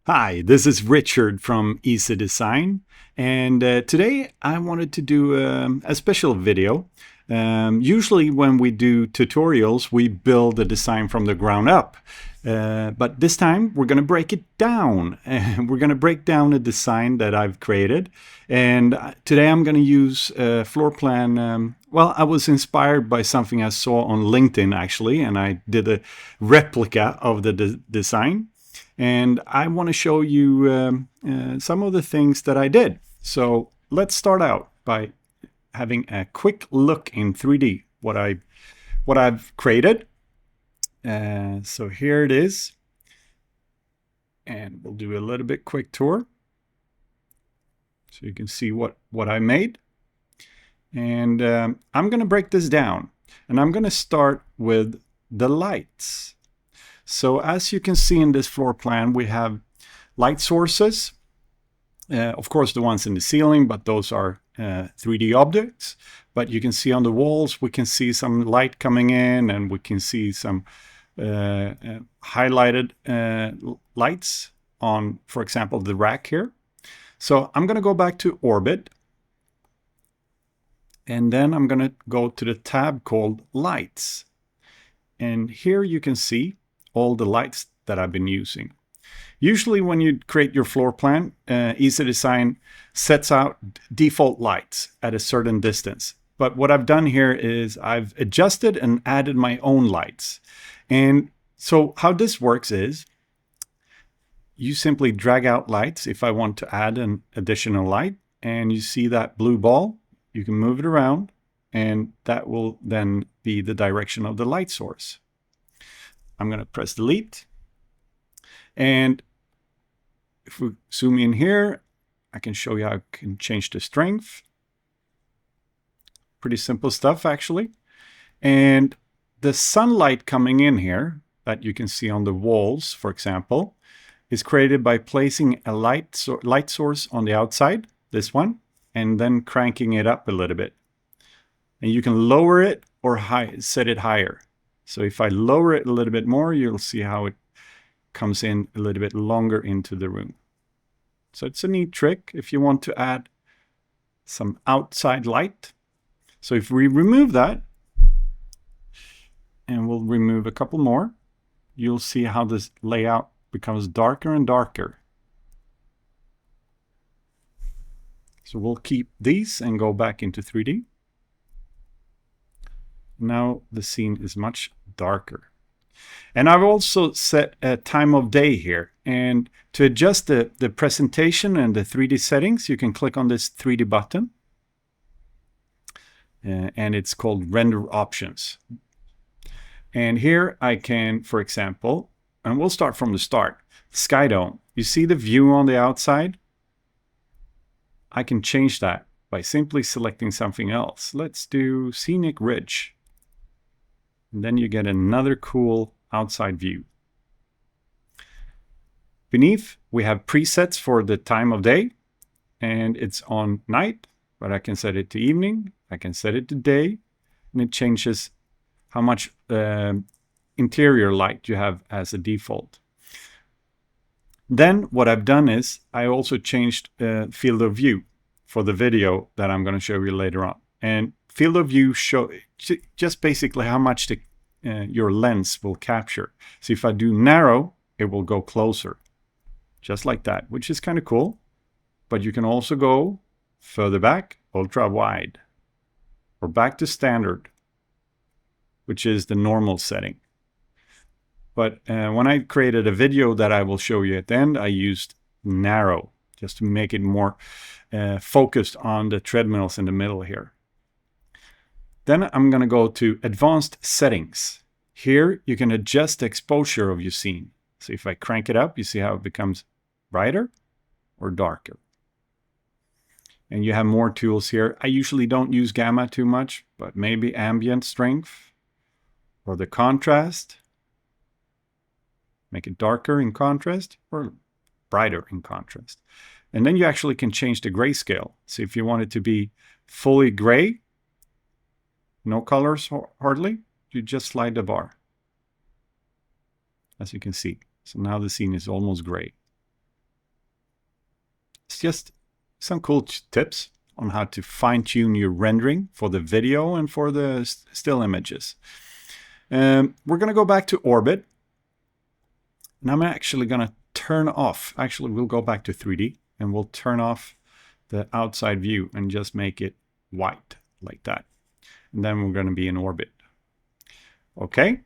Hi, this is Richard from Ecdesign, and today I wanted to do a special video. Usually when we do tutorials, we build a design from the ground up. But this time we're going to break it down. We're going to break down a design that I've created. And today I'm going to use a floor plan. Well, I was inspired by something I saw on LinkedIn actually, and I did a replica of the design. And I want to show you some of the things that I did. So let's start out by having a quick look in 3D what I've created. So here it is, and we'll do a little bit quick tour so you can see what I made. And I'm going to break this down, and I'm going to start with the lights. So as you can see in this floor plan, we have light sources. Of course, the ones in the ceiling, but those are 3D objects. But you can see on the walls, we can see some light coming in, and we can see some highlighted lights on, for example, the rack here. So I'm going to go back to Orbit. And then I'm going to go to the tab called Lights. And here you can see all the lights that I've been using. Usually when you create your floor plan, Ecdesign sets out default lights at a certain distance. But what I've done here is I've adjusted and added my own lights. And so how this works is you simply drag out lights if I want to add an additional light, and you see that blue ball, you can move it around, and that will then be the direction of the light source. I'm going to press delete. And if we zoom in here, I can show you how I can change the strength. Pretty simple stuff, actually. And the sunlight coming in here that you can see on the walls, for example, is created by placing a light source on the outside, this one, and then cranking it up a little bit. And you can lower it or set it higher. So if I lower it a little bit more, you'll see how it comes in a little bit longer into the room. So it's a neat trick if you want to add some outside light. So if we remove that, and we'll remove a couple more, you'll see how this layout becomes darker and darker. So we'll keep these and go back into 3D. Now the scene is much darker. And I've also set a time of day here. And to adjust the presentation and the 3D settings, you can click on this 3D button. And it's called Render Options. And here I can, for example, and we'll start from the start, Sky Dome. You see the view on the outside? I can change that by simply selecting something else. Let's do Scenic Ridge. And then you get another cool outside view. Beneath, we have presets for the time of day, and it's on night, but I can set it to evening, I can set it to day, and it changes how much interior light you have as a default. Then what I've done is I also changed field of view for the video that I'm going to show you later on. And field of view show just basically how much your lens will capture. So if I do narrow, it will go closer, just like that, which is kind of cool. But you can also go further back, ultra wide, or back to standard, which is the normal setting. But when I created a video that I will show you at the end, I used narrow just to make it more focused on the treadmills in the middle here. Then I'm going to go to Advanced Settings. Here you can adjust the exposure of your scene. So if I crank it up, you see how it becomes brighter or darker. And you have more tools here. I usually don't use gamma too much, but maybe ambient strength or the contrast. Make it darker in contrast or brighter in contrast. And then you actually can change the grayscale. So if you want it to be fully gray, no colors hardly, you just slide the bar, as you can see. So now the scene is almost gray. it's just some cool tips on how to fine-tune your rendering for the video and for the still images. We're going to go back to orbit. And I'm actually going to turn off, actually we'll go back to 3D and we'll turn off the outside view and just make it white like that. And then we're going to be in orbit. Okay.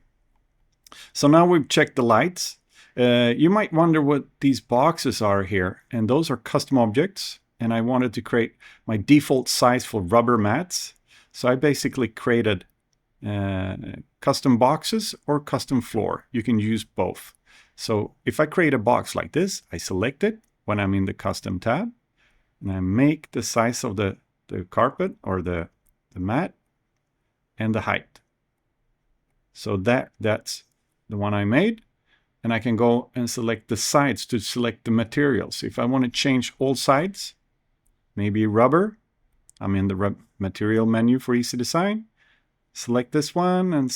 So now we've checked the lights. You might wonder what these boxes are here, and those are custom objects, and I wanted to create my default size for rubber mats. So I basically created custom boxes or custom floor. You can use both. So if I create a box like this, I select it when I'm in the custom tab, and I make the size of the carpet or the mat and the height. So that's the one I made. And I can go and select the sides to select the materials. If I want to change all sides, maybe rubber, I'm in the material menu for Ecdesign. Select this one and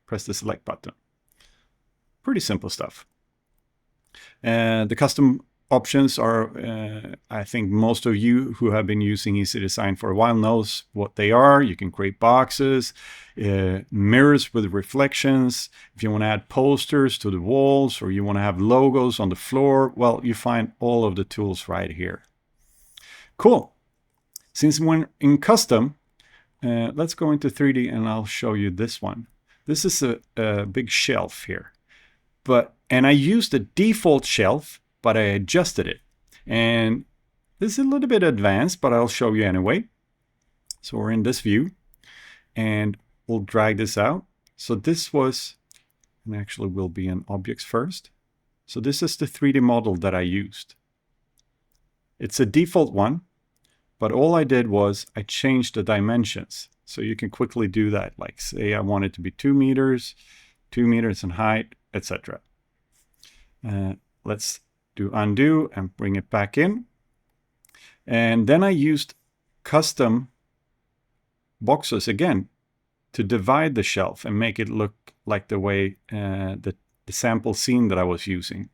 press the select button. Pretty simple stuff. The custom options are, I think most of you who have been using Ecdesign for a while knows what they are. You can create boxes, mirrors with reflections. If you want to add posters to the walls, or you want to have logos on the floor, well, you find all of the tools right here. Cool. Since we're in custom, let's go into 3D and I'll show you this one. This is a big shelf here. And I used the default shelf, but I adjusted it. And this is a little bit advanced, but I'll show you anyway. So we're in this view and we'll drag this out. So this was, and actually will be in objects first. So this is the 3D model that I used. It's a default one, but all I did was I changed the dimensions. So you can quickly do that. Like say I want it to be 2 meters in height, etc. Let's do undo and bring it back in. And then I used custom boxes again to divide the shelf and make it look like the way the sample scene that I was using,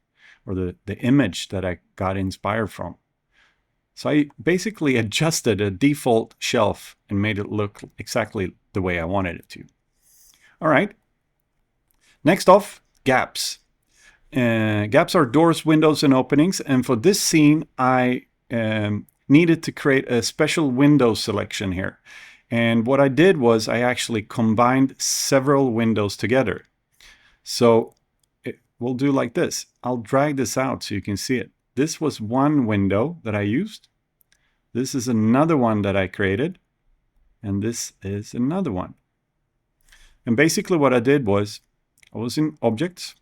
or the image that I got inspired from. So I basically adjusted a default shelf and made it look exactly the way I wanted it to. All right. Next off, gaps. Gaps are doors, windows, and openings. And for this scene, I needed to create a special window selection here. And what I did was I actually combined several windows together. So we'll do like this. I'll drag this out so you can see it. This was one window that I used. This is another one that I created. And this is another one. And basically what I did was I was in objects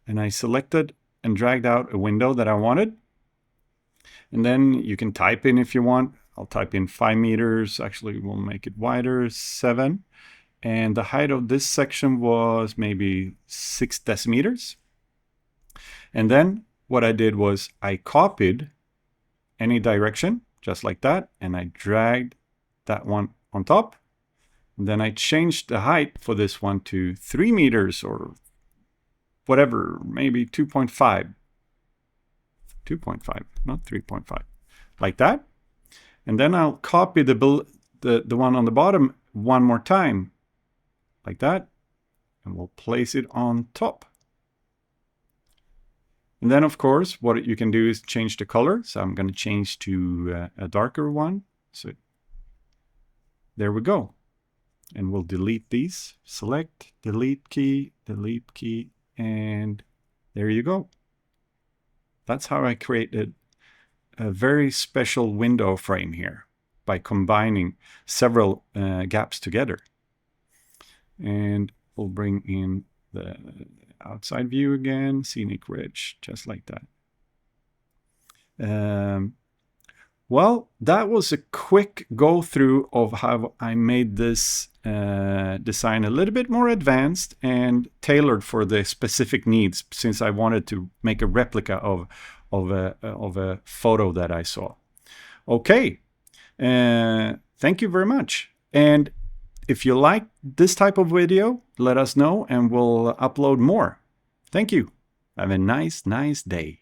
and I selected and dragged out a window that I wanted. And then you can type in if you want. I'll type in 5 meters. Actually, we'll make it wider, 7. And the height of this section was maybe 6 decimeters. And then what I did was I copied any direction, just like that, and I dragged that one on top. And then I changed the height for this one to 3 meters or whatever, maybe 2.5. 2.5, not 3.5, like that. And then I'll copy the one on the bottom one more time, like that, and we'll place it on top. And then, of course, what you can do is change the color. So I'm going to change to a darker one. So there we go. And we'll delete these. Select, delete key, and there you go. That's how I created a very special window frame here by combining several gaps together. And we'll bring in the outside view again, scenic ridge, just like that. Well, that was a quick go through of how I made this design a little bit more advanced and tailored for the specific needs, since I wanted to make a replica of a photo that I saw. Okay, thank you very much. And if you like this type of video, let us know and we'll upload more. Thank you. Have a nice day.